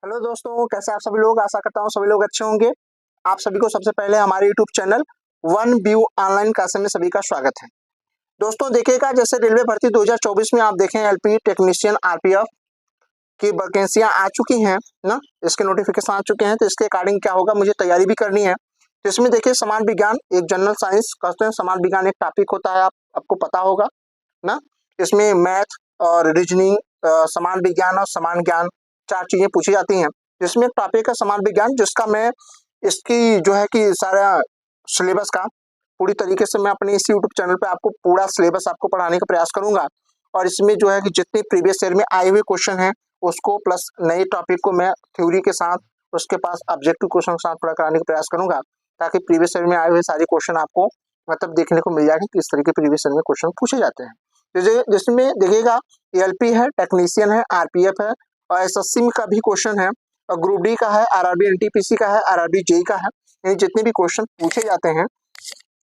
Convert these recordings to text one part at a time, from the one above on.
Hello दोस्तों, कैसे आप सभी लोग। आशा करता हूँ सभी लोग अच्छे होंगे। आप सभी को सबसे पहले हमारे YouTube channel one view online classes में सभी का स्वागत है। दोस्तों देखिएगा, जैसे रेलवे भर्ती 2024 में आप देखें एलपी टेक्नीशियन आरपीएफ की वैकेंसियां आ चुकी हैं ना, इसके नोटिफिकेशन आ चुके हैं। तो इसके अकॉर्डिंग क्या होगा, मुझे तैयारी भी करनी है। तो इसमें देखिए समान विज्ञान एक जनरल साइंस कहते हैं, समान विज्ञान एक टॉपिक होता है, आपको पता होगा ना। इसमें मैथ और रीजनिंग, समान विज्ञान और समान ज्ञान चार चीजें पूछी जाती हैं। जिसमें एक टॉपिक है समान विज्ञान, जिसका मैं इसकी जो है कि सारा सिलेबस का पूरी तरीके से मैं अपने इस यूट्यूब चैनल पे आपको पूरा सिलेबस आपको पढ़ाने का प्रयास करूंगा। और इसमें जो है कि जितने प्रीवियस ईयर में आए हुए क्वेश्चन हैं उसको प्लस नए टॉपिक को मैं थ्योरी के साथ उसके पास ऑब्जेक्टिव क्वेश्चन के साथ पूरा कराने का प्रयास करूंगा, ताकि प्रीवियस ईयर में आए हुए सारे क्वेश्चन आपको मतलब देखने को मिल जाएगा कि किस तरीके प्रीवियस ईयर में क्वेश्चन पूछे जाते हैं। जिसमें देखिएगा एलपी है, टेक्नीशियन है, आरपीएफ है और एसएससी का भी क्वेश्चन है, और ग्रुप डी का है, आरआरबी एनटीपीसी का है, आरआरबी जेई का है। यानी जितने भी क्वेश्चन पूछे जाते हैं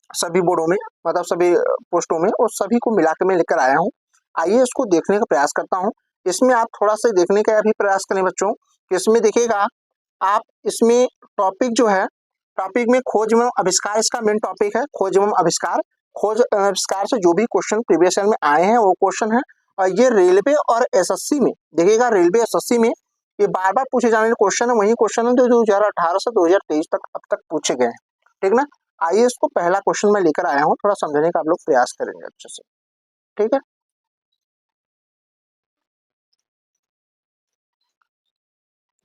सभी बोर्डों में, मतलब सभी पोस्टों में, और सभी को मिला के मैं लेकर आया हूँ। आइए इसको देखने का प्रयास करता हूँ। इसमें आप थोड़ा सा देखने का भी प्रयास करें बच्चों कि इसमें देखिएगा आप, इसमें टॉपिक जो है, टॉपिक में खोज एवं आविष्कार इसका मेन टॉपिक है। खोज एवं आविष्कार, खोज एवं आविष्कार से जो भी क्वेश्चन प्रीवियस ईयर में आए हैं वो क्वेश्चन है। और ये रेलवे और एसएससी में देखिएगा, रेलवे एसएससी में ये बार बार पूछे जाने वाले क्वेश्चन है, वही क्वेश्चन है जो 2018 से 2023 तक अब तक पूछे गए हैं। ठीक ना। आइए इसको पहला क्वेश्चन मैं लेकर आया हूँ, थोड़ा समझने का आप लोग प्रयास करेंगे अच्छे से। ठीक है,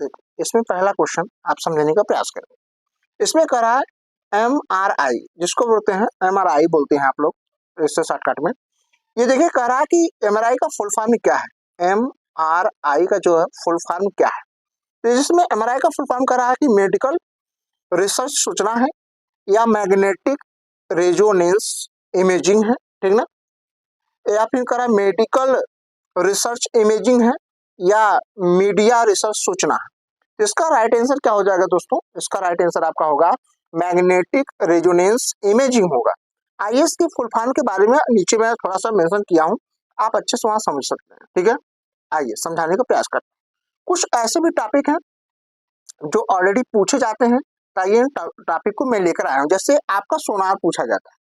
देखो इसमें पहला क्वेश्चन आप समझने का प्रयास करेंगे। इसमें करा है एमआरआई, जिसको बोलते हैं एमआरआई बोलते हैं आप लोग इससे शॉर्टकट में। ये देखिए कह रहा है कि एमआरआई का फुल फॉर्म क्या है। एमआरआई का जो है फुल फॉर्म क्या है। तो जिसमें एमआरआई का फुल फॉर्म कर रहा है कि मेडिकल रिसर्च सूचना है, या मैग्नेटिक रेजोनेंस इमेजिंग है। ठीक ना। या फिर कह रहा है मेडिकल रिसर्च इमेजिंग है, या मीडिया रिसर्च सूचना है। तो इसका राइट आंसर क्या हो जाएगा दोस्तों, इसका राइट आंसर आपका होगा मैग्नेटिक रेजोनेंस इमेजिंग होगा। आइए इसकी फुल फॉर्म के बारे में नीचे मैं थोड़ा सा मेंशन किया हूँ, आप अच्छे से वहां समझ सकते हैं। ठीक है, आइए समझाने का प्रयास करते हैं। कुछ ऐसे भी टॉपिक हैं जो ऑलरेडी पूछे जाते हैं, ताकि टॉपिक को मैं लेकर आया हूँ। जैसे आपका सोनार पूछा जाता है,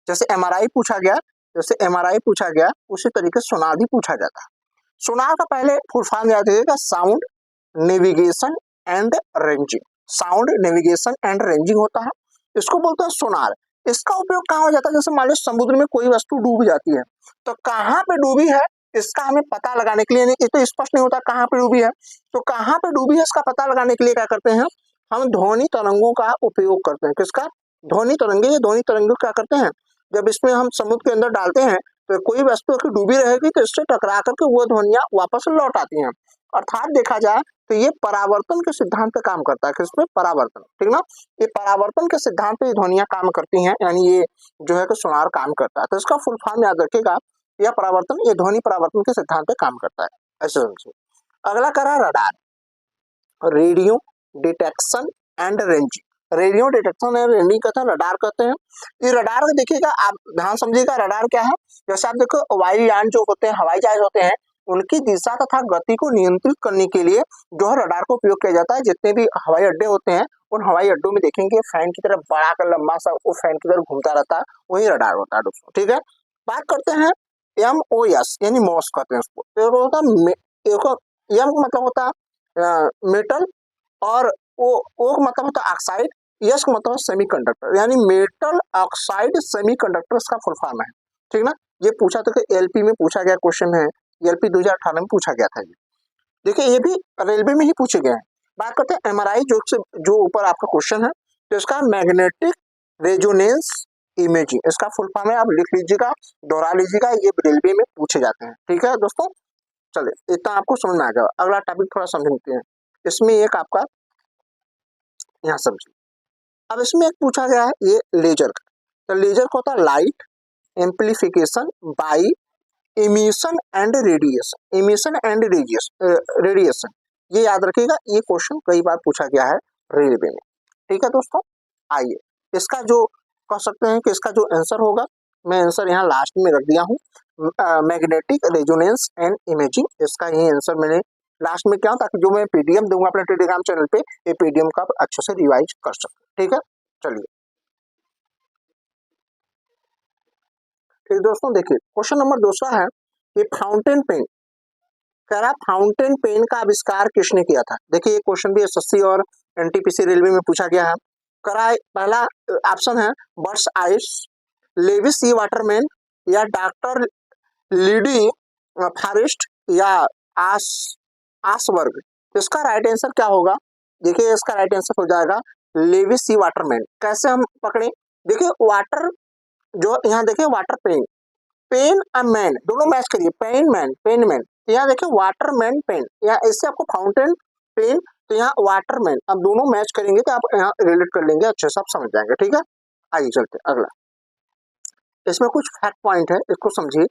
जैसे एमआरआई पूछा गया, जैसे एमआरआई पूछा गया उसी तरीके से सोनार भी पूछा जाता है। सोनार का पहले फुल फॉर्म याद रखिएगा, sound navigation and ranging. Sound navigation and ranging होता है, इसको बोलते हैं सोनार। इसका उपयोग कहाँ हो जाता है, जैसे मान लो समुद्र में कोई वस्तु डूब जाती है, तो कहाँ पे डूबी है इसका हमें पता लगाने के लिए, नहीं ये तो स्पष्ट नहीं होता कहाँ पे डूबी है, तो कहाँ पे डूबी है इसका पता लगाने के लिए क्या करते हैं, हम ध्वनि तरंगों का उपयोग करते हैं। किसका, ध्वनि तरंगे। ये ध्वनि तरंगे क्या करते हैं, जब इसमें हम समुद्र के अंदर डालते हैं तो कोई वस्तु अगर डूबी रहेगी तो इससे टकरा करके वो ध्वनियां वापस लौट आती हैं। अर्थात देखा जाए तो ये परावर्तन के सिद्धांत पे काम करता है। किसमें, परावर्तन। ठीक ना। ये परावर्तन के सिद्धांत पे ध्वनियां काम करती हैं, यानी ये जो है कि सोनार काम करता है। तो इसका फुल फॉर्म याद रखिएगा, यह परावर्तन, ये ध्वनि परावर्तन के सिद्धांत पे काम करता है। ऐसे समझिए। अगला करा radar, radio detection and ranging. Radio detection and ranging कहते हैं, रडार कहते हैं। ये रडार को देखिएगा, आप ध्यान समझिएगा रडार क्या है। जैसे आप देखो वायुयान जो होते हैं, हवाई जहाज होते हैं, उनकी दिशा तथा गति को नियंत्रित करने के लिए जो है रडार का उपयोग किया जाता है। जितने भी हवाई अड्डे होते हैं उन हवाई अड्डों में देखेंगे फैन की तरह बड़ा कर लंबा सा वो फैन की तरह घूमता रहता है, वही रडार होता है दोस्तों। ठीक है, बात करते हैं एमओएस यानी मॉस कहते हैं उसको। तो होता है एम मतलब होता है मेटल, और ओ का मतलब होता है ऑक्साइड, यस का मतलब सेमीकंडक्टर, यानी मेटल ऑक्साइड सेमीकंडक्टर इसका फुल फॉर्म है। ठीक ना। ये पूछा था कि एलपी में पूछा गया क्वेश्चन है, एलपी 2018 में पूछा गया था। ये देखिए ये भी रेलवे में ही पूछे गए हैं। बात करते हैं एमआरआई, जो ऊपर आपका क्वेश्चन है, तो इसका मैग्नेटिक रेजोनेंस इमेजिंग, इसका फुल फॉर्म है, आप लिख लीजिएगा, दोहरा लीजिएगा, ये रेलवे में पूछे जाते हैं। ठीक है दोस्तों, चलिए इतना आपको समझ में आ गया। अगला टॉपिक थोड़ा समझते हैं। इसमें एक आपका यहाँ समझिए, अब इसमें एक पूछा गया है ये लेजर का। तो लेजर को होता है light amplification by emission and radiation. Emission and radiation, ये याद रखिएगा, ये क्वेश्चन कई बार पूछा गया है रेलवे में। ठीक है दोस्तों, आइए इसका जो कह सकते हैं कि इसका जो आंसर होगा, मैं आंसर यहाँ लास्ट में रख दिया हूँ, मैग्नेटिक रेजोनेंस एंड इमेजिंग, इसका ये आंसर मैंने लास्ट में क्या हो, ताकि जो मैं पीडीएफ दूंगा अपने टेलीग्राम चैनल पे, ये पीडीएफ का आप अच्छे से रिवाइज कर सकते। ठीक है, चलिए फिर दोस्तों देखिए क्वेश्चन नंबर दूसरा है कि फाउंटेन पेन, कह रहा फाउंटेन पेन का आविष्कार किसने किया था। देखिए ये क्वेश्चन भी एसएससी और एनटीपीसी रेलवे में पूछा गया है। करा पहला ऑप्शन है बर्ड्स आइस, लेविस सी वाटरमैन, या डॉक्टर लीडी फॉरेस्ट, या आस आसवर्ग। तो इसका राइट आंसर क्या होगा, देखिए इसका राइट आंसर हो जाएगा लेविस सी वाटरमैन। कैसे हम पकड़े, देखिए वाटर जो यहाँ देखिए वाटर पेन, पेन और मैन दोनों मैच करिए, पेन मैन, तो यहाँ देखिए वाटर मैन पेन, यहाँ इससे आपको फाउंटेन पेन, तो यहाँ वाटर मैन, अब दोनों मैच करेंगे तो आप यहाँ रिलेट कर लेंगे, अच्छे से आप समझ जाएंगे। ठीक है, आइए चलते अगला। इसमें कुछ फैक्ट पॉइंट है, इसको समझिए।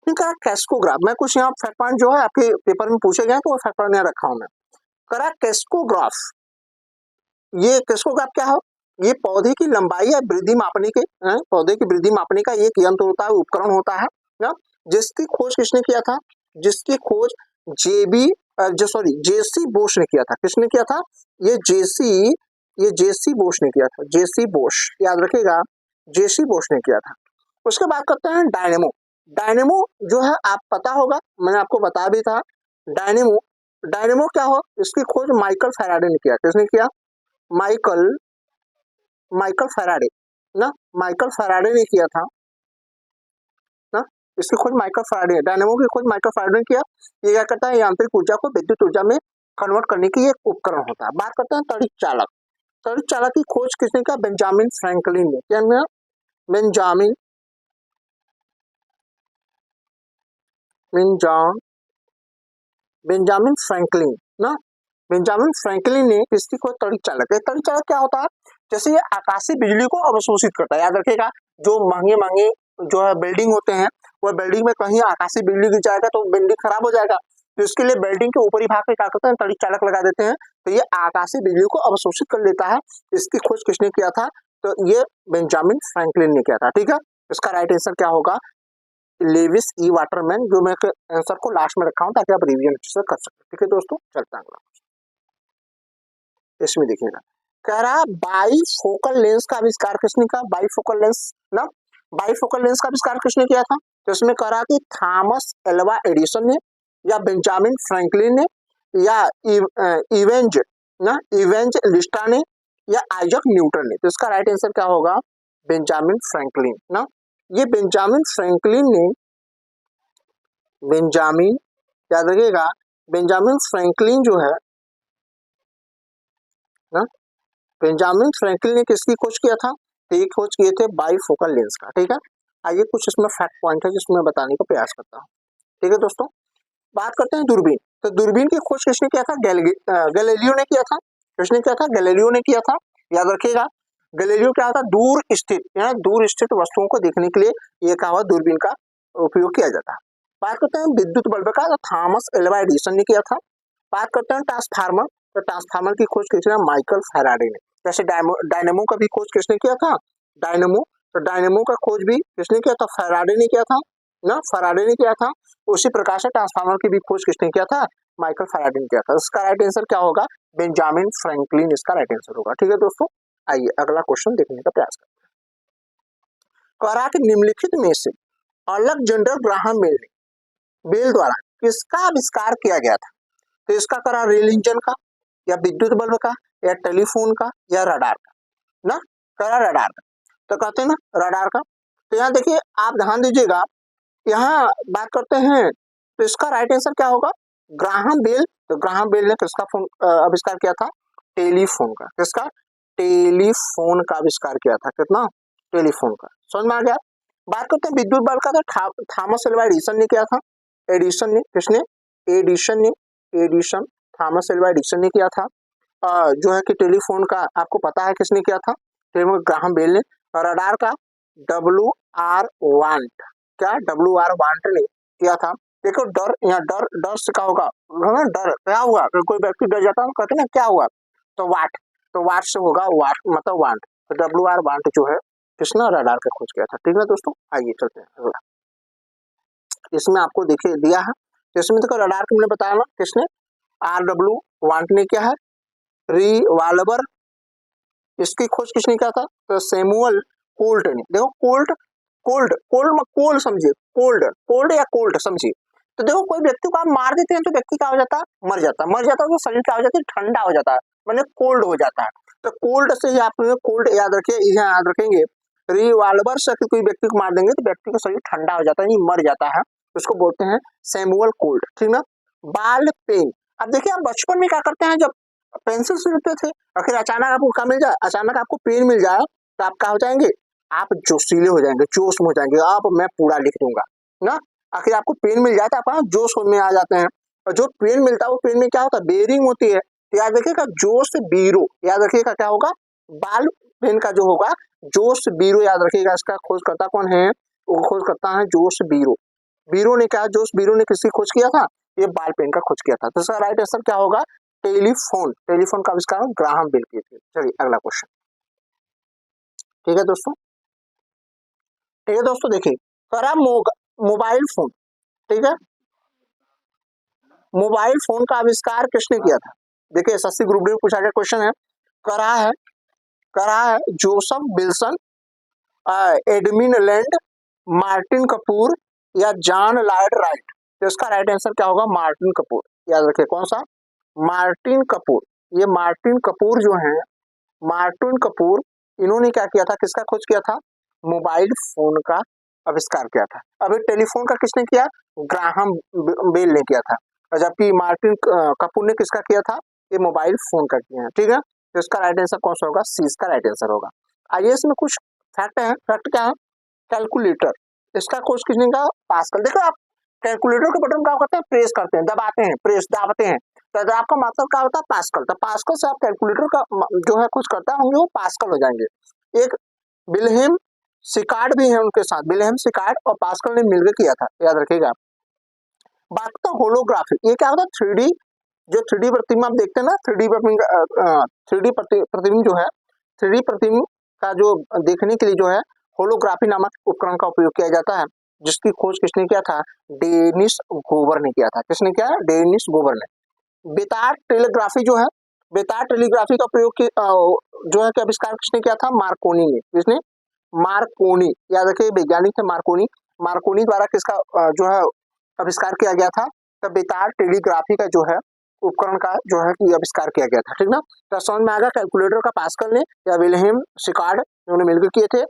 करा कैस्कोग्राफ, मैं कुछ यहाँ फैक्ट पॉइंट जो है आपके पेपर में पूछे गए तो वो फैक्ट पॉइंट यहाँ रखा हूं मैं। करा कैस्कोग्राफ, ये कैस्कोग्राफ क्या है, ये पौधे की लंबाई या वृद्धि मापने के पौधे की वृद्धि मापने का एक यंत्र होता है, उपकरण होता है ना, जिसकी खोज किसने किया था, जिसकी खोज जेसी बोस ने किया था। किसने किया था, ये जेसी बोस ने किया था, जेसी बोस, याद रखिएगा, जेसी बोस ने किया था। उसके बाद करते हैं डायनेमो। डायनेमो जो है आप पता होगा, मैंने आपको बताया भी था। डायनेमो, डायनेमो क्या हो, इसकी खोज माइकल फैराडे ने किया। किसने किया, माइकल माइकल फैराडे ना, माइकल फैराडे ने किया था ना, इसकी खोज माइकल फैराडे, डायनेमो की खोज माइकल फैराडे ने किया। ये क्या करता है, यांत्रिक ऊर्जा को विद्युत ऊर्जा में कन्वर्ट करने की एक उपकरण होता है। बात करते हैं तड़ित चालक। तड़ित चालक की खोज किसने किया, बेंजामिन फ्रैंकलिन ने। क्या नाम, बेंजामिन बेंजामिन फ्रैंकलिन ना, बेंजामिन फ्रैंकलिन ने किसकी खोज, तड़ित चालक है। तड़ित चालक क्या होता है, जैसे ये आकाशीय बिजली को अवशोषित करता है। याद रखिएगा, जो महंगे महंगे जो है बिल्डिंग होते हैं, वो बिल्डिंग में कहीं आकाशीय बिजली गिर जाएगा तो बिल्डिंग खराब हो जाएगा, तो इसके लिए बिल्डिंग के ऊपरी भाग पे क्या करते हैं, तड़ित चालक लगा देते हैं, तो ये आकाशीय बिजली को अवशोषित कर लेता है। इसकी खोज किसने किया था, तो ये बेंजामिन फ्रैंकलिन ने किया था। ठीक है, इसका राइट आंसर क्या होगा, लेविस ई वाटरमैन, जो मैं आंसर को लास्ट में रखा हूं ताकि आप रिवीजन अच्छे से कर सकें। ठीक है दोस्तों, चलते हैं अगला। इसमें देखिएगा, कह रहा बाईफोकल लेंस का आविष्कार किसने किया, बाईफोकल लेंस ना, बाईफोकल लेंस का आविष्कार किसने किया था, तो इसमें कह रहा कि थॉमस एल्वा एडिसन ने, या बेंजामिन फ्रैंकलिन ने, या इवेंज ना, इवेंज लिस्टा ने, या आइजक न्यूटन ने। तो इसका राइट आंसर क्या होगा, बेंजामिन फ्रैंकलिन ना, ये बेंजामिन फ्रैंकलिन ने, बेंजामिन, याद रखिएगा, बेंजामिन फ्रैंकलिन जो है ना, बेंजामिन फ्रैंकलिन ने किसकी खोज किया था, तो ये खोज किए थे बाईफोकल लेंस का। ठीक है, आइए कुछ इसमें फैक्ट पॉइंट है जिसमें बताने का प्रयास करता हूँ। ठीक है दोस्तों, बात करते हैं दूरबीन। तो दूरबीन की खोज किसने किया था, गैलीलियो ने किया था। किसने किया था, गैलीलियो ने किया था। याद रखिएगा, गैलीलियो क्या था, दूर स्थित वस्तुओं को देखने के लिए ये क्या हुआ, दूरबीन का उपयोग किया जाता है। बात करते हैं विद्युत बल्ब का, तो थॉमस एल्वा एडिसन ने किया था। बात करते हैं ट्रांसफार्मर, तो ट्रांसफार्मर की खोज किसने, माइकल फैराडे ने। जैसे डायनेमो का भी खोज किसने किया था, डायनेमो, तो डायनेमो का खोज भी किसने किया था, फैराडे ने किया था ना, फैराडे ने किया था। उसी प्रकार से ट्रांसफार्मर की भी खोज किसने किया था, माइकल फैराडे ने किया था। इसका राइट आंसर क्या होगा, बेंजामिन फ्रैंकलिन इसका राइट आंसर होगा। ठीक है दोस्तों, आइए अगला क्वेश्चन देखने का प्रयास करते हैं। कह रहा कि निम्नलिखित में से अलेक्जेंडर ग्राहम बेल द्वारा किसका आविष्कार किया गया था। तो इसका करा रेल इंजन का, या विद्युत बल्ब का, या टेलीफोन का, या रडार का ना, करा रडार का। तो कहते हैं ना रडार का। तो यहाँ देखिए आप ध्यान दीजिएगा, यहाँ बात करते हैं तो इसका राइट आंसर क्या होगा, ग्राहम बेल। तो ग्राहम बेल ने किसका फोन आविष्कार किया था, टेलीफोन का। किसका, टेलीफोन का आविष्कार किया था। कितना, टेलीफोन का। समझ में आ गया। बात करते हैं विद्युत बल्ब का, तो थॉमस एल्वा एडिसन ने किया था। एडिसन ने, किसने, एडिसन ने, एडिसन, थॉमस एल्वा एडिसन ने किया था। जो है कि टेलीफोन का आपको पता है किसने किया था, ग्राहम बेल ने। रडार का डब्ल्यू आर वांट, क्या, डब्ल्यू आर वांट ने किया था। देखो डर, यहाँ डर, डर से क्या होगा, डर क्या हुआ, अगर कोई व्यक्ति डर जाता है कहते ना क्या हुआ, तो वाट, तो वाट से होगा वाट, मतलब वांट। तो डब्ल्यू आर वांट जो है किसने, रडार का खोज किया था। ठीक है दोस्तों, आइए चलते हैं अगला। इसमें आपको देखिए दिया है, इसमें देखो रडार को मैंने बताया ना, किसने, RW वांट ने किया है। रिवाल्वर, इसकी खोज किसने किया था? तो सैमुअल कोल्ट ने। देखो कोल्ट, कोल्ड कोल्ड में कोल समझिए, कोल्ड कोल्ड या कोल्ट समझिए। तो देखो कोई व्यक्ति को आप मार देते हैं तो व्यक्ति क्या हो जाता है? मर जाता है। मर जाता है तो शरीर क्या हो जाता है? ठंडा हो जाता है, मैंने कोल्ड हो जाता है। तो कोल्ड से ही आप कोल्ड याद रखिए, इसे याद रखेंगे। रिवाल्वर से कोई व्यक्ति को मार देंगे तो व्यक्ति का शरीर ठंडा हो जाता है, नहीं मर जाता है, उसको बोलते हैं सैमुअल कोल्ट, ठीक ना। बाल पेन, अब देखिए आप बचपन में क्या करते हैं, जब पेंसिल से लिखते थे और फिर अचानक आपको क्या मिल जाए? अचानक आपको पेन मिल जाए तो आप क्या हो जाएंगे? आप जोशीले हो जाएंगे, जोश में हो जाएंगे, आप मैं पूरा लिख दूंगा ना। आखिर आपको पेन मिल जाता है, आप जोश में आ जाते हैं। और जो पेन मिलता है वो पेन में क्या होता है? बेरिंग होती है। तो याद रखिएगा जोश बीरो, याद रखिएगा क्या होगा? बाल पेन का जो होगा जोश बीरो, याद रखिएगा। इसका खोजकर्ता कौन है? वो खोजकर्ता है जोश बीरो। बीरो ने क्या, जोश बीरो ने किसकी खोज किया था? ये बाल पेन का खोज किया था। तो इसका राइट आंसर क्या होगा? टेलीफोन। टेलीफोन का आविष्कार ग्राहम बेल किए थे। चलिए अगला क्वेश्चन, ठीक है दोस्तों। ठीक है दोस्तों, देखिए करा मोबाइल फोन, ठीक है। मोबाइल फोन का आविष्कार किसने किया था? देखिए एसएससी ग्रुप डी में पूछा गया क्वेश्चन है। करा है, करा है Joseph Wilson, admin land, Martin Kapoor या जॉन लॉयड राइट। तो इसका राइट आंसर क्या होगा? मार्टिन कपूर। याद रखिए कौन सा? मार्टिन कपूर। ये मार्टिन कपूर जो है, मार्टिन कपूर, इन्होंने क्या किया था? किसका खोज किया था? मोबाइल फोन का आविष्कार किया था। अभी टेलीफोन का किसने किया? ग्राहम बेल ने किया था। और जबकि मार्टिन कपूर ने किसका किया था? ये मोबाइल फोन का किया है, ठीक है। तो इसका राइट आंसर कौन सा होगा? सी इसका राइट आंसर होगा। आइए इसमें कुछ फैक्ट है। फैक्ट क्या है? कैलकुलेटर, इसका खोज किसने किया? पास्कल। देखो आप कैलकुलेटर के बटन क्या करते हैं? प्रेस करते हैं, दबाते हैं, प्रेस दाबते हैं, तो आपका मतलब क्या होता है? पास्कल। तो पास्कल से आप कैलकुलेटर का जो है कुछ करता होंगे वो पास्कल हो जाएंगे। एक विल्हेम सिकार्ड भी है उनके साथ, विल्हेम सिकार्ड और पास्कल ने मिलकर किया था, याद रखिएगा। बात तो होलोग्राफी, ये क्या होता है? 3D, जो 3D प्रतिमा आप देखते हैं ना, 3D प्रतिबिंब जो है, 3D प्रतिबिंब का जो देखने के लिए जो है होलोग्राफी नामक उपकरण का उपयोग किया जाता है, जिसकी खोज किसने किया था? डेनिस गोबर ने किया था। किसने किया? डेनिस गोबर ने। बेतार टेलीग्राफी जो है, बेतार टेलीग्राफी का प्रयोग जो है कि आविष्कार किसने किया था? मार्कोनी ने। किसने? मार्कोनी। याद रखिए वैज्ञानिक थे मार्कोनी। मार्कोनी द्वारा किसका जो है आविष्कार किया गया था? तो बेतार टेलीग्राफी का जो है उपकरण का जो है कि आविष्कार किया गया था, ठीक ना। तो समझ में आ गया कैलकुलेटर का पास्कल ने या विल्हेम सिकार्ड उन्होंने मिलकर किए थे।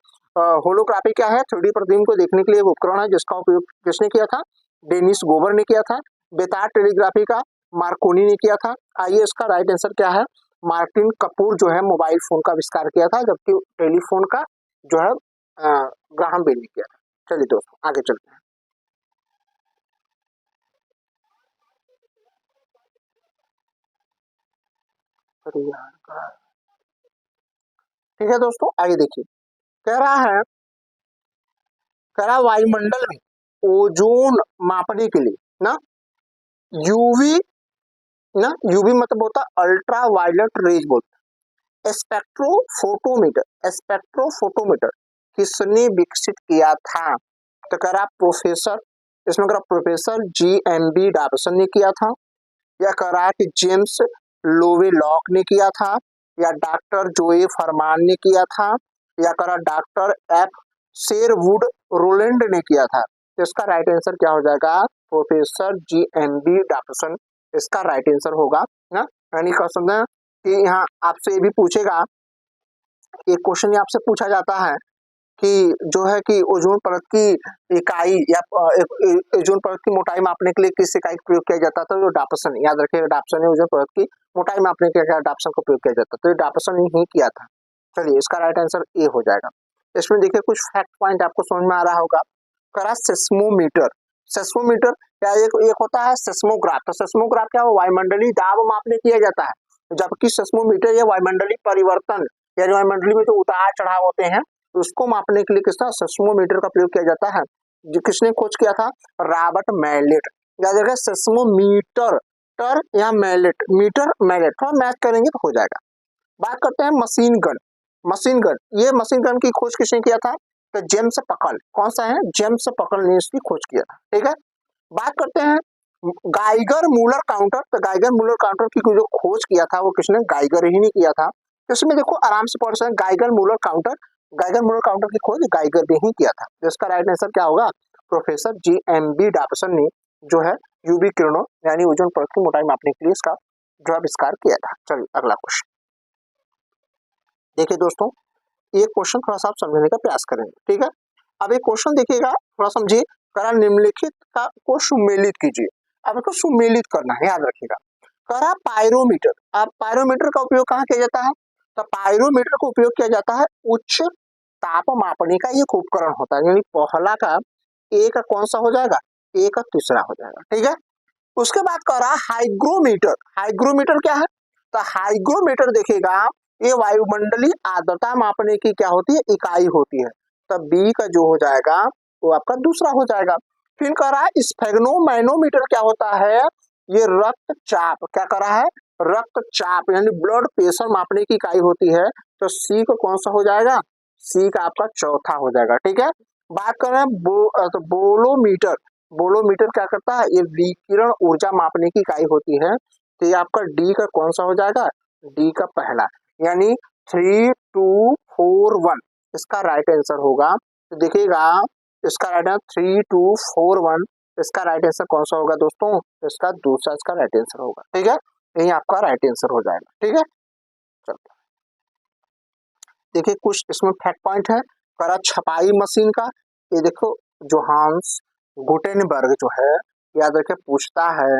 होलोग्राफी क्या है? 3D प्रतिबिंब को देखने के लिए एक उपकरण है जिसका उपयोग किसने किया था? डेनिस गोबर ने किया था। बेतार टेलीग्राफी का मार्कोनी ने किया था। आइए इसका राइट आंसर क्या है? मार्टिन कपूर जो है मोबाइल फोन का आविष्कार किया था, जबकि टेलीफोन का जो है ग्राहम बेल ने किया था। चलिए दोस्तों आगे चलते हैं। ठीक है दोस्तों, आइए देखिए कह रहा है, कह रहा वायुमंडल में ओजोन मापने के लिए ना यूवी, ना यूवी मतलब होता अल्ट्रा वायलेट रेज बोलते हैं। स्पेक्ट्रोफोटोमीटर किसने विकसित किया था? तो कह रहा प्रोफेसर, इसमें कह रहा प्रोफेसर GMB डॉप्सन ने किया था, या कह रहा है कि जेम्स लोवेलॉक ने किया था, या डॉक्टर जोए फरमान ने किया था, या कह रहा डॉक्टर F शेरवुड रोलैंड ने किया था। तो इसका राइट आंसर क्या हो जाएगा? प्रोफेसर GMB डॉप्सन इसका राइट आंसर होगा ना। यानी कह सकते हैं कि यहाँ आपसे ये भी पूछेगा, एक क्वेश्चन आपसे पूछा जाता है कि जो है कि ओजोन परत की इकाई या ओजोन परत की मोटाई मापने के लिए किस इकाई का प्रयोग किया जाता था? तो डाप्सन, याद रखिएगा डाप्सन ने ओजोन परत की मोटाई मापने के लिए डाप्सन का प्रयोग किया जाता था। तो ये डाप्सन ने ही किया था। चलिए इसका राइट आंसर ए हो जाएगा। इसमें देखिए कुछ फैक्ट पॉइंट आपको समझ में आ रहा होगा। करा सेस्मोमीटर, सेस्मोमीटर क्या एक होता है सेस्मोग्राफ। तो सेस्मोग्राफ क्या हो? वायुमंडलीय दाब मापने किया जाता है, जबकि सेस्मोमीटर ये वायुमंडलीय परिवर्तन या वायुमंडली में जो उतार चढ़ाव होते हैं उसको मापने के लिए किसका सेस्मोमीटर का प्रयोग किया जाता है। जो किसने खोज किया था? Robert Mallet. याद रखिए सेस्मोमीटर टर या मैलेट, मीटर मैलेट, थोड़ा मैच करेंगे तो हो जाएगा। बात करते हैं मशीन गन। मशीन गन, ये मशीन गन की खोज किसने किया था? तो जेम्स पकल। कौन सा है? जेम्स पकल ने इसकी खोज किया था, ठीक है। बात करते हैं गाइगर मूलर काउंटर, तो गाइगर मूलर काउंटर की जो खोज किया था वो किसने, गाइगर ही नहीं किया था। तो इसमें देखो आराम से पढ़ सकते, Geiger Muller counter, Geiger Muller counter की खोज गाइगर ने ही किया था। तो इसका राइट आंसर क्या होगा, प्रोफेसर GMB डॉप्सन ने जो है यूवी किरणों यानी ओजोन परत की मोटाई मापने के लिए इसका जो आविष्कार किया था। चलिए अगला क्वेश्चन देखिए दोस्तों, ये क्वेश्चन थोड़ा सा आप समझने का प्रयास करेंगे, ठीक है। अब एक क्वेश्चन देखिएगा, थोड़ा समझिए, करा निम्नलिखित का को सुमेलित कीजिए। अब इसको सुमेलित करना है, याद रखिएगा। करा पायरोमीटर, अब पायरोमीटर का उपयोग कहाँ किया जाता है, तो पायरोमीटर का उपयोग किया जाता है उच्च ताप मापने का एक उपकरण होता है, यानी पहला का ए का कौन सा हो जाएगा, ए का तीसरा हो जाएगा, ठीक है। उसके बाद करा हाइग्रोमीटर, हाइग्रोमीटर क्या है, तो हाइग्रोमीटर देखिएगा ये वायुमंडलीय आर्द्रता मापने की क्या होती है, इकाई होती है। तो बी का जो हो जाएगा वो आपका दूसरा हो जाएगा। फिर करा स्फेग्नोमैनोमीटर, क्या होता है, ये रक्तचाप, क्या करा है, रक्तचाप यानी ब्लड प्रेशर मापने की इकाई होती है। तो सी का कौन सा हो जाएगा, सी का आपका चौथा हो जाएगा, ठीक है। बात कर रहे हैं तो बोलोमीटर, बोलोमीटर क्या करता है, ये विकिरण ऊर्जा मापने की इकाई होती है। तो ये आपका डी का कौन सा हो जाएगा, डी का पहला, यानी 3241 इसका राइट आंसर होगा। तो देखिएगा इसका राइट आंसर 3241, इसका राइट आंसर कौन सा होगा दोस्तों, इसका दूसरा इसका राइट आंसर होगा, ठीक है। यही आपका राइट आंसर हो जाएगा, ठीक है। चलो देखिए कुछ इसमें फैक्ट पॉइंट है, करा छपाई मशीन का, ये देखो जोहान्स गुटेनबर्ग जो है, याद रखे पूछता है,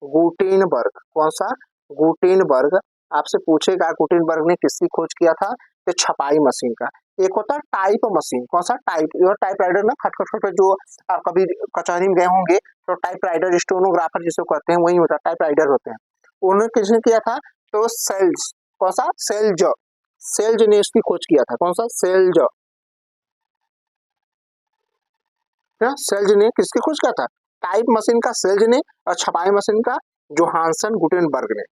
गुटेनबर्ग कौन सा, गुटेनबर्ग आपसे पूछेगा गुटेनबर्ग ने किसकी खोज किया था, तो छपाई मशीन का। एक होता है टाइप मशीन, कौन सा, टाइप, ये टाइप राइडर ना, खट खट खट जो आप कभी कचहरी में गए होंगे तो टाइप राइडर स्टेनोग्राफर जिसे कहते हैं वही होता है, टाइप राइडर होते हैं। उन्होंने किसने किया था, तो सेल्स, कौन सा, सेल्ज, सेल्ज ने इसकी खोज किया था, कौन सा, सेल्ज, सेल्ज ने किसकी खोज किया था, टाइप मशीन का सेल्ज ने, और छपाई मशीन का जोहानसन गुटेनबर्ग ने।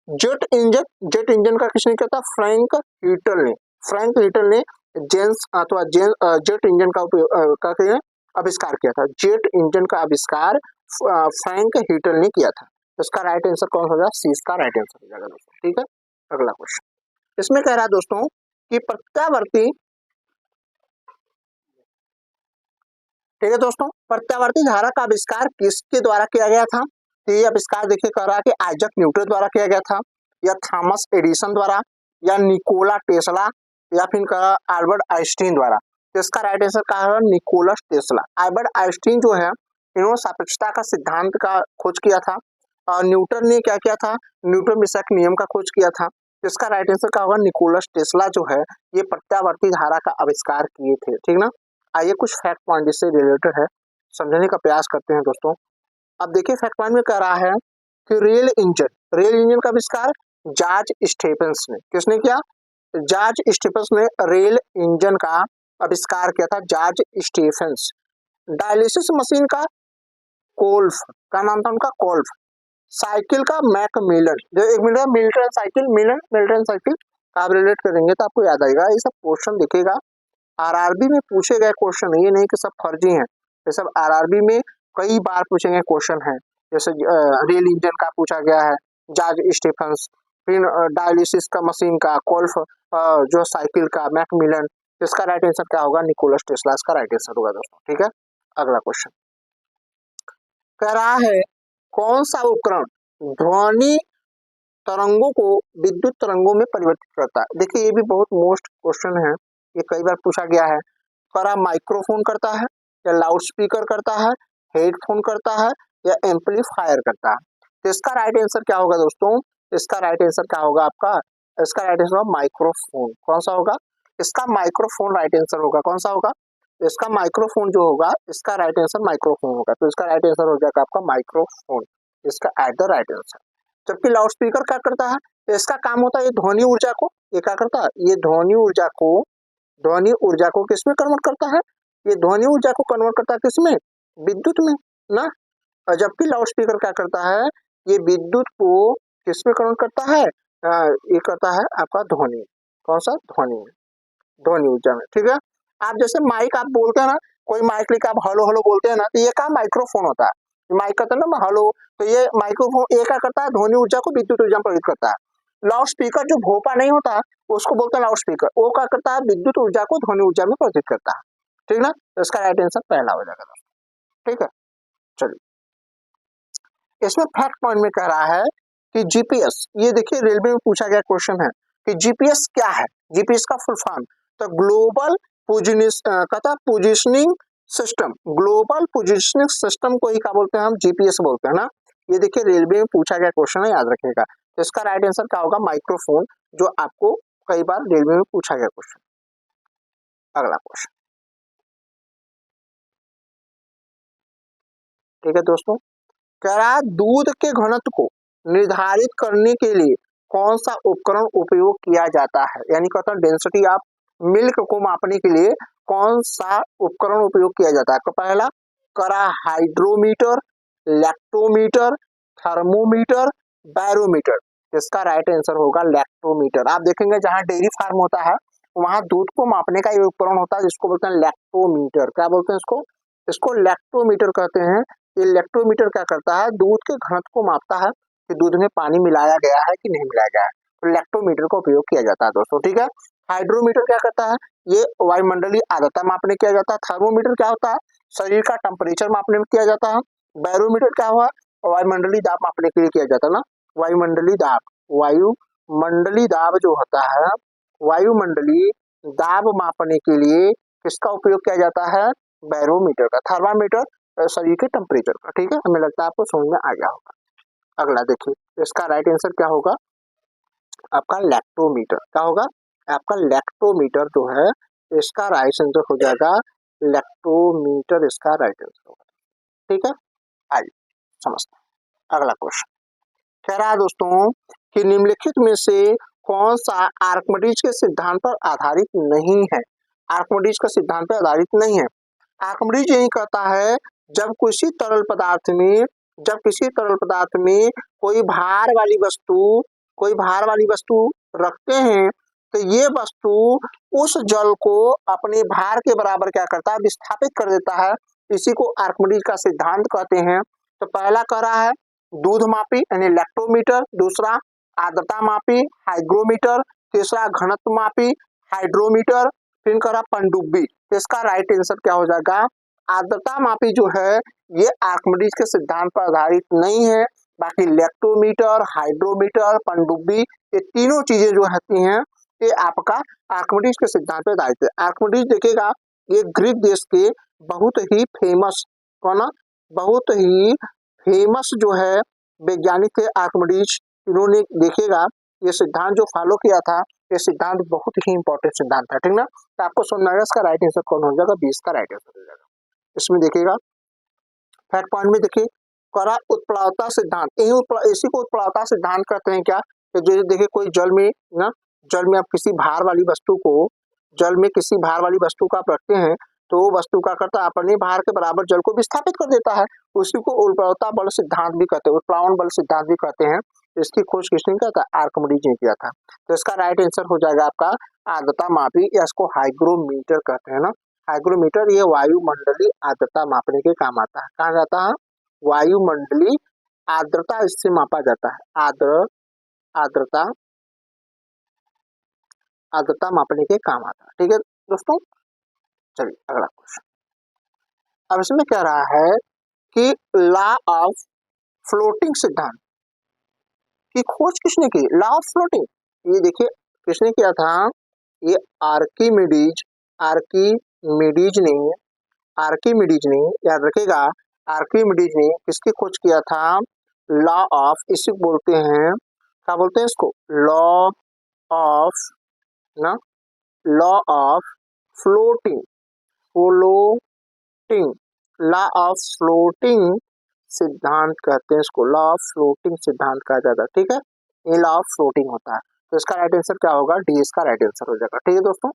जेट इंजन, जेट इंजन का किसने किया था, फ्रैंक हीटल ने, फ्रैंक हीटल ने जेंस अथवा जेट इंजन का उपयोग करके आविष्कार किया था। जेट इंजन का आविष्कार फ्रैंक हीटल ने किया था। इसका राइट आंसर कौन हो जाएगा, सी इसका राइट आंसर हो जाएगा दोस्तों, ठीक है। अगला क्वेश्चन इसमें कह रहा है दोस्तों कि प्रत्यावर्ती, ठीक है दोस्तों, प्रत्यावर्ती धारा का आविष्कार किसके द्वारा किया गया था, तो ये आविष्कार देखिए कर रहा है कि आइजक न्यूटन द्वारा किया गया था, या थॉमस एडिसन द्वारा, या निकोला टेस्ला, या फिर अल्बर्ट आइंस्टीन द्वारा। तो इसका राइट आंसर क्या है, निकोलस टेस्ला। अल्बर्ट आइंस्टीन जो है इन्होंने सापेक्षता का सिद्धांत का खोज किया था, और न्यूटन ने क्या किया था, न्यूटन विषयक नियम का खोज किया था। तो इसका राइट आंसर क्या होगा, निकोलस टेस्ला जो है ये प्रत्यावर्ती धारा का आविष्कार किए थे, ठीक ना। आइए कुछ फैक्ट पॉइंट इससे रिलेटेड है समझने का प्रयास करते हैं दोस्तों। अब देखिए फैक्ट पॉइंट में कह रहा है कि रेल इंजन, रेल इंजन का आविष्कार जॉर्ज स्टेफेंस ने, किसने किया, जॉर्ज स्टेफेंस ने रेल इंजन का आविष्कार किया था, जॉर्ज स्टेफेंस। डायलिसिस मशीन का कोल्फ, का नाम था उनका, कोल्फ। साइकिल का मैकमिलन, जो एक मिनट, मिल्टन साइकिल, मिलन मिल्टन साइकिल का आप रिलेट करेंगे तो आपको याद आएगा। ये सब क्वेश्चन दिखेगा आरआरबी में पूछे गए क्वेश्चन, ये नहीं कि सब फर्जी हैं, ये सब आरआरबी में कई बार पूछे गए क्वेश्चन हैं। जैसे रेल इंजन का पूछा गया है, जॉर्ज स्टीफंस, फिर डायलिसिस का मशीन का, कोल्फ, जो साइकिल का मैकमिलन। इसका राइट आंसर क्या होगा, निकोलस टेस्ला इसका राइट आंसर होगा दोस्तों, ठीक है। अगला क्वेश्चन कह रहा है कौन सा उपकरण ध्वनि तरंगों को विद्युत तरंगों में परिवर्तित करता है। देखिए ये भी बहुत मोस्ट क्वेश्चन है, ये कई बार पूछा गया है। करा माइक्रोफोन करता है, या लाउड स्पीकर करता है, हेडफोन करता है, या एम्पलीफायर करता है। तो इसका राइट आंसर क्या होगा दोस्तों, इसका राइट आंसर क्या होगा आपका, इसका राइट आंसर होगा माइक्रोफोन। कौन सा होगा, इसका माइक्रोफोन राइट आंसर होगा, कौन सा होगा, इसका माइक्रोफोन जो होगा इसका राइट आंसर माइक्रोफोन होगा। तो इसका राइट आंसर हो जाएगा आपका माइक्रोफोन, इसका एट द राइट आंसर। जबकि लाउड स्पीकर क्या करता है, इसका काम होता है ये ध्वनि ऊर्जा को, ये क्या करता है, ये ध्वनि ऊर्जा को, ध्वनि ऊर्जा को किसमें कन्वर्ट करता है, ये ध्वनि ऊर्जा को कन्वर्ट करता है किसमें, विद्युत में ना। और जबकि लाउड स्पीकर क्या करता है, ये विद्युत को किसमें कन्वर्ट करता है, ये करता है आपका ध्वनि, कौन सा, ध्वनि में, ध्वनि ऊर्जा में, ठीक है। आप जैसे माइक आप बोलते हैं ना, कोई माइक लेकर आप हेलो हेलो बोलते हैं ना, तो ये क्या माइक्रोफोन होता है। माइक करता है ना हेलो, तो ये माइक्रोफोन ये क्या करता है, ध्वनि ऊर्जा को विद्युत ऊर्जा में परिवर्तित करता है। लाउड स्पीकर जो भोपा नहीं होता उसको बोलते हैं लाउड स्पीकर, वो क्या करता है, विद्युत ऊर्जा को ध्वनि ऊर्जा में परिवर्तित करता है। ठीक ना, तो इसका राइट आंसर पहला हो जाएगा दोस्तों। ठीक है, चलिए इसमें फैक्ट पॉइंट में कह रहा है कि जीपीएस, ये देखिए रेलवे में पूछा गया क्वेश्चन है कि जीपीएस क्या है, जीपीएस का फुल फॉर्म, तो global positioning system, global positioning system को ही क्या बोलते हैं हम, जीपीएस बोलते हैं ना। ये देखिए रेलवे में पूछा गया क्वेश्चन है, याद रखिएगा। तो इसका राइट आंसर क्या होगा, माइक्रोफोन, जो आपको कई बार रेलवे में पूछा गया क्वेश्चन। अगला क्वेश्चन, ठीक है दोस्तों, कह रहा है दूध के घनत्व को निर्धारित करने के लिए कौन सा उपकरण उपयोग किया जाता है, यानी कहता है डेंसिटी ऑफ मिल्क को मापने के लिए कौन सा उपकरण उपयोग किया जाता है। तो पहला करा हाइड्रोमीटर, लैक्टोमीटर, थर्मोमीटर, बैरोमीटर। इसका राइट आंसर होगा लैक्टोमीटर। आप देखेंगे जहां डेयरी फार्म होता है वहां दूध को मापने का ये उपकरण होता है जिसको बोलते हैं लैक्टोमीटर। क्या बोलते हैं इसको, इसको लैक्टोमीटर कहते हैं। ये लैक्टोमीटर क्या करता है, दूध के घनत्व को मापता है कि दूध में पानी मिलाया गया है कि नहीं मिलाया गया है, तो लैक्टोमीटर का उपयोग किया जाता है दोस्तों। ठीक है, हाइड्रोमीटर क्या करता है, ये वायुमंडलीय आर्द्रता मापने किया जाता है। थर्मोमीटर क्या होता है, शरीर का टेम्परेचर मापने में किया जाता है। बैरोमीटर क्या हुआ, वायुमंडलीय दाब मापने के लिए किया जाता है ना, वायुमंडलीय दाब, वायुमंडलीय दाब जो होता है, वायुमंडलीय दाब मापने के लिए किसका उपयोग किया जाता है, बैरोमीटर का। थर्मामीटर शरीर के टेम्परेचर का। ठीक है, हमें लगता है आपको समझ में आ गया होगा। अगला देखिए इसका राइट आंसर क्या होगा, आपका लैक्टोमीटर। क्या होगा, आपका लैक्टोमीटर जो है इसका राइट आंसर हो जाएगा लैक्टोमीटर, इसका राइट आंसर होगा। ठीक है, आइए समझते हैं अगला क्वेश्चन। कह रहा है दोस्तों कि निम्नलिखित में से कौन सा आर्किमिडीज के सिद्धांत पर आधारित नहीं है। आर्किमिडीज का सिद्धांत पर आधारित नहीं है। आर्किमिडीज यही कहता है जब किसी तरल पदार्थ में, जब किसी तरल पदार्थ में कोई भार वाली वस्तु रखते हैं तो ये वस्तु उस जल को अपने भार के बराबर क्या करता है, विस्थापित कर देता है। इसी को आर्किमिडीज का सिद्धांत कहते हैं। तो पहला कह रहा है दूध मापी यानी लैक्टोमीटर, दूसरा आर्द्रता मापी हाइग्रोमीटर, तीसरा घनत्व मापी हाइड्रोमीटर, फिर करा पनडुब्बी। तो इसका राइट आंसर क्या हो जाएगा, आर्द्रता मापी जो है ये आर्किमिडीज के सिद्धांत पर आधारित नहीं है। बाकी लैक्टोमीटर, हाइड्रोमीटर, पनडुब्बी, ये तीनों चीजें जो होती हैं ये आपका आर्किमिडीज के सिद्धांत पर आधारित है। आर्किमिडीज देखिएगा ये ग्रीक देश के बहुत ही फेमस, कौन, बहुत ही फेमस जो है वैज्ञानिक थे आर्किमिडीज। इन्होंने देखिएगा ये सिद्धांत जो फॉलो किया था, ये सिद्धांत बहुत ही इंपॉर्टेंट सिद्धांत था। ठीक ना, तो आपको सुनना है इसका राइट आंसर कौन हो जाएगा, 20 का राइट आंसर हो जाएगा। इसमें देखिएगा फैक्ट पॉइंट में देखिए करा उत्प्लावता सिद्धांत, इसी को उत्प्लावता सिद्धांत कहते हैं। क्या, तो जैसे देखिए कोई जल में ना, जल में आप किसी भार वाली वस्तु को, जल में किसी भार वाली वस्तु को आप रखते हैं तो वो वस्तु क्या करता है, अपने भार के बराबर जल को विस्थापित कर देता है। उसी को उत्प्लावता बल सिद्धांत भी कहते हैं, उत्प्लावन बल सिद्धांत भी कहते हैं। इसकी खोज किसने किया था, आर्किमिडीज ने किया था। तो इसका राइट आंसर हो जाएगा आपका आर्द्रता मापी, या इसको हाइग्रोमीटर कहते हैं ना। हाइग्रोमीटर ये वायुमंडलीय आर्द्रता मापने के काम आता है। कहाँ जाता है, वायुमंडलीय आर्द्रता इससे मापा जाता है। आर्द्रता आर्द्रता मापने के काम आता है। ठीक है दोस्तों, चलिए अगला क्वेश्चन। अब इसमें कह रहा है कि लॉ ऑफ फ्लोटिंग सिद्धांत की खोज किसने की, लॉ ऑफ फ्लोटिंग। ये देखिए किसने किया था, ये आर्किमिडीज, आर्किमिडीज ने, आर्किमिडीज ने, याद रखेगा आर्किमिडीज ने किसकी खोज किया था, लॉ ऑफ, इसी को बोलते हैं, क्या बोलते हैं इसको, लॉ ऑफ ना, law of floating, floating, law of floating सिद्धांत कहते हैं इसको, लॉ ऑफ फ्लोटिंग सिद्धांत कहा जाता है। ठीक है, ये लॉ ऑफ फ्लोटिंग होता है। तो इसका राइट आंसर क्या होगा, डी, इसका राइट आंसर हो जाएगा। ठीक है दोस्तों,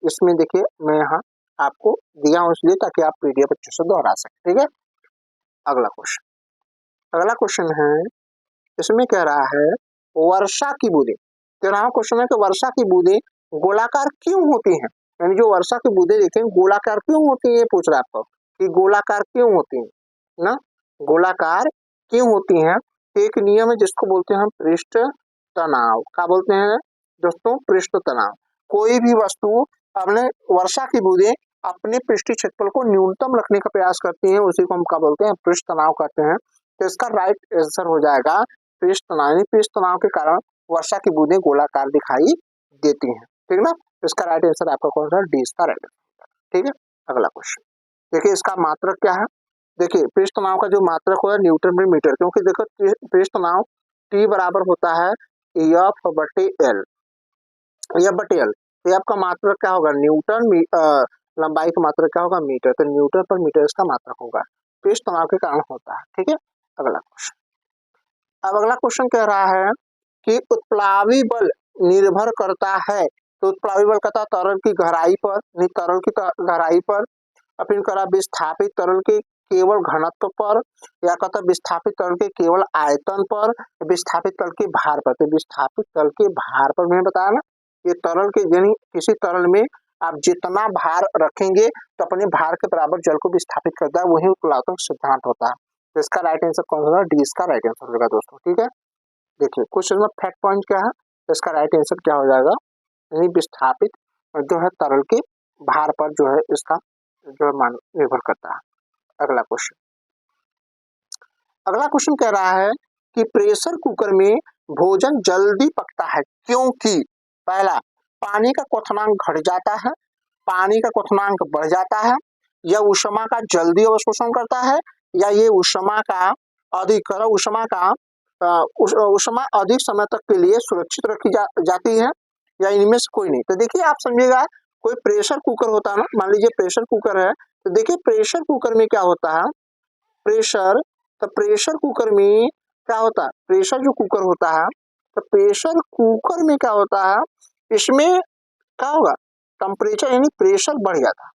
इसमें देखिए मैं यहाँ आपको दिया हूँ इसलिए ताकि आप पीडीएफ अच्छे से दोहरा सकें। ठीक है, अगला क्वेश्चन, अगला क्वेश्चन है, इसमें कह रहा है वर्षा की बूंदें, कह रहा क्वेश्चन है कि वर्षा की बूंदें गोलाकार क्यों होती हैं, यानी जो वर्षा की बूंदें देखें गोलाकार क्यों होती है, ये पूछ रहा है आपको कि गोलाकार क्यों होती है ना। गोलाकार क्यों होती हैं? एक नियम है जिसको बोलते हैं हम पृष्ठ तनाव। क्या बोलते हैं दोस्तों? पृष्ठ तनाव। कोई भी वस्तु अपने वर्षा की बूंदें अपने पृष्ठीय क्षेत्रफल को न्यूनतम रखने का प्रयास करती हैं, उसी को हम क्या बोलते हैं? पृष्ठ तनाव कहते हैं। तो इसका राइट आंसर हो जाएगा पृष्ठ तनाव। यानी पृष्ठ तनाव के कारण वर्षा की बूंदें गोलाकार दिखाई देती हैं, ठीक ना? इसका राइट आंसर आपका कौन सा? डी इसका राइट आंसर, ठीक है। अगला क्वेश्चन देखिए, इसका मात्रक क्या है? देखिए पृष्ठ तनाव का जो मात्रक होगा न्यूटन प्रति मीटर, क्योंकि देखो पृष्ठ तनाव T बराबर होता है एफ बटे एल। एफ बटे एल, एफ का मात्रक क्या होगा? न्यूटन, लंबाई का मात्रक क्या होगा? मीटर। तो न्यूटन पर मीटर इसका मात्रक होगा, पृष्ठ तनाव के कारण होता है, ठीक है। अगला क्वेश्चन, अब अगला क्वेश्चन कह रहा है कि उत्प्लावी बल निर्भर करता है। तो उत्प्लावी बल कहता है तरल की गहराई पर, नहीं तरल की गहराई पर, फिर करा विस्थापित तरल के केवल घनत्व पर, या कहता विस्थापित तरल के केवल आयतन पर, विस्थापित तरल के भार पर। तो विस्थापित तरल के भार पर मैंने बताया ना, ये तरल के यानी किसी तरल में आप जितना भार रखेंगे तो अपने भार के बराबर जल को विस्थापित करता है, वही उत्प्लावक सिद्धांत होता है। तो इसका राइट आंसर कौन सा? डी इसका राइट आंसर होगा दोस्तों, ठीक है। देखिए क्वेश्चन में फैक्ट पॉइंट क्या है, तो इसका राइट आंसर क्या हो जाएगा? यानी विस्थापित जो है तरल के भार पर जो है इसका जो है मान निर्भर करता है। अगला क्वेश्चन, अगला क्वेश्चन कह रहा है कि प्रेशर कुकर में भोजन जल्दी पकता है क्योंकि पहला, पानी का क्वथनांक घट जाता है, पानी का क्वथनांक बढ़ जाता है, या ऊष्मा का जल्दी अवशोषण करता है, या ये ऊष्मा का अधिक ऊष्मा अधिक समय तक के लिए सुरक्षित रखी जाती है, या इनमें से कोई नहीं। तो देखिए आप समझिएगा, कोई प्रेशर कुकर होता है ना, मान लीजिए प्रेशर कुकर है, तो देखिए प्रेशर कुकर में क्या होता है? प्रेशर, तो प्रेशर कुकर में क्या होता है? प्रेशर जो कुकर होता है, तो प्रेशर कुकर में क्या होता है? इसमें क्या होगा? टेम्परेचर यानी प्रेशर बढ़ जाता है,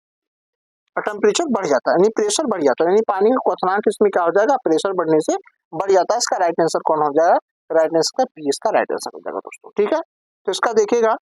और टेम्परेचर बढ़ जाता है यानी प्रेशर बढ़ जाता है, यानी पानी का क्वथनांक इसमें क्या हो जाएगा? प्रेशर बढ़ने से बढ़ जाता है। इसका राइट आंसर कौन हो जाएगा? राइट आंसर बी इसका राइट आंसर हो जाएगा दोस्तों, ठीक है। तो इसका देखिएगा,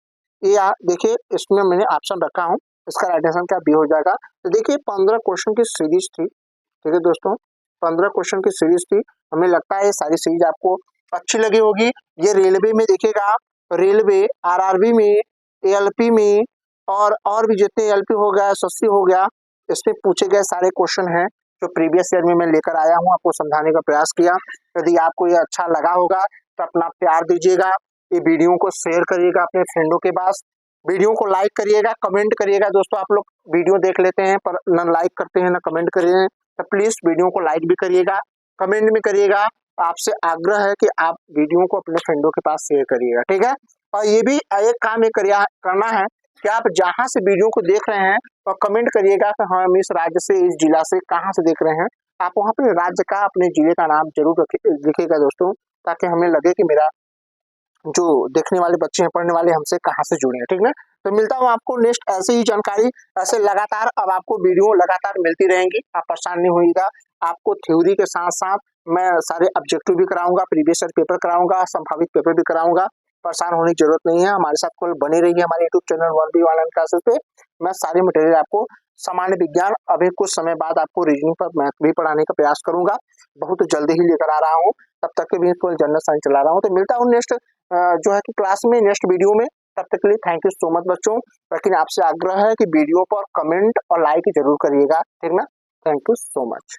ये देखिए इसमें मैंने ऑप्शन रखा हूँ, इसका राइट आंसर क्या? बी हो जाएगा। तो देखिए 15 क्वेश्चन की सीरीज थी, ठीक है दोस्तों, 15 क्वेश्चन की सीरीज थी। हमें लगता है ये सारी सीरीज आपको अच्छी लगी होगी। ये रेलवे में देखिएगा, रेलवे, आरआरबी में, एएलपी में, और भी जितने एलपी हो गया, एसएससी हो गया, इसमें पूछे गए सारे क्वेश्चन हैं जो प्रीवियस ईयर में मैं लेकर आया हूँ, आपको समझाने का प्रयास किया। यदि आपको ये अच्छा लगा होगा तो अपना प्यार दीजिएगा, ये वीडियो को शेयर करिएगा अपने फ्रेंडों के पास, वीडियो को लाइक करिएगा, कमेंट करिएगा। दोस्तों आप लोग वीडियो देख लेते हैं पर न लाइक करते हैं न कमेंट करिए, तो प्लीज वीडियो को लाइक भी करिएगा, कमेंट भी करिएगा। आपसे आग्रह है कि आप वीडियो को अपने फ्रेंडों के पास शेयर करिएगा, ठीक है। और ये भी एक काम ये करना है कि आप जहाँ से वीडियो को देख रहे हैं और कमेंट करिएगा कि हाँ हम इस राज्य से, इस जिला से, कहाँ से देख रहे हैं। आप वहाँ पे राज्य का, अपने जिले का नाम जरूर लिखिएगा दोस्तों, ताकि हमें लगे कि मेरा जो देखने वाले बच्चे हैं, पढ़ने वाले, हमसे कहाँ से जुड़े हैं, ठीक है। तो मिलता हूँ आपको नेक्स्ट ऐसे ही जानकारी, ऐसे लगातार अब आपको वीडियो लगातार मिलती रहेंगी, आप परेशान नहीं होइएगा। आपको थ्योरी के साथ साथ मैं सारे ऑब्जेक्टिव भी कराऊंगा, प्रीवियस ईयर पेपर कराऊंगा, संभावित पेपर भी कराऊंगा। परेशान होने की जरूरत नहीं है, हमारे साथ कल बने रहिए हमारे YouTube channel 1B online classes पे। मैं सारे मटेरियल आपको, सामान्य विज्ञान, अभी कुछ समय बाद आपको रीजनिंग पर मैथ भी पढ़ाने का प्रयास करूंगा, बहुत जल्दी ही लेकर आ रहा हूँ। तब तक के भी जनरल साइंस चला रहा हूँ। तो मिलता हूँ नेक्स्ट जो है कि क्लास में, नेक्स्ट वीडियो में। तब तक के लिए थैंक यू सो मच बच्चों, लेकिन आपसे आग्रह है कि वीडियो पर कमेंट और लाइक जरूर करिएगा, ठीक ना। Thank you so much.